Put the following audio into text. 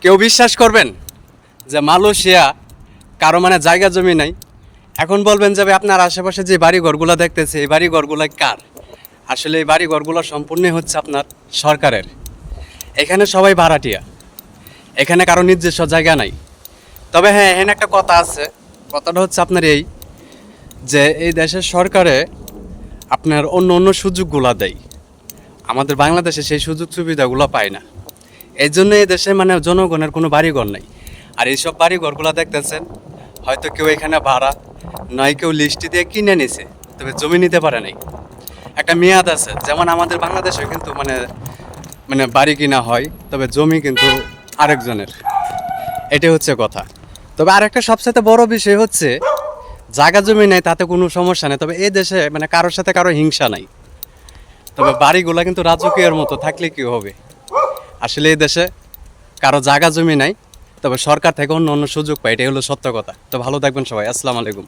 কেউ বিশ্বাস করবেন যে মালয়েশিয়া কারো মানে জায়গা জমি নাই? এখন বলবেন যে ভাই আপনার আশেপাশে যে বাড়ি ঘরগুলো দেখতেছে এই বাড়ি ঘরগুলো কার? আসলে এই বাড়ি ঘরগুলো সম্পূর্ণ হচ্ছে আপনার সরকারের। এখানে সবাই ভাড়াটিয়া, এখানে কারো নিজস্ব জায়গা নাই। তবে হ্যাঁ, এখানে একটা কথা আছে, কথাটা হচ্ছে আপনার এই যে এই দেশের সরকারে আপনার অন্য অন্য সুযোগগুলো দেয়, আমাদের বাংলাদেশে সেই সুযোগ সুবিধাগুলো পায় না। এই জন্য এই দেশে মানে জনগণের কোনো বাড়িঘর নাই। আর এইসব বাড়িঘরগুলো দেখতেছেন, হয়তো কেউ এখানে ভাড়া নয়, কেউ লিস্টি দিয়ে কিনে নিছে, তবে জমি নিতে পারে নাই। একটা মেয়াদ আছে, যেমন আমাদের বাংলাদেশে কিন্তু মানে মানে বাড়ি কিনা হয়, তবে জমি কিন্তু আরেকজনের। এটাই হচ্ছে কথা। তবে আরেকটা সবচেয়ে বড় বিষয় হচ্ছে জায়গা জমি নেই তাতে কোনো সমস্যা নেই, তবে এই দেশে মানে কারোর সাথে কারো হিংসা নাই। তবে বাড়িগুলা কিন্তু রাজকীয়ের মতো থাকলে কি হবে? আসলে এই দেশে কারো জায়গা জমি নাই, তবে সরকার থেকে অন্য অন্য সুযোগ পায়, এটাই হলো সত্য কথা। তো ভালো থাকবেন সবাই, আসসালামু আলাইকুম।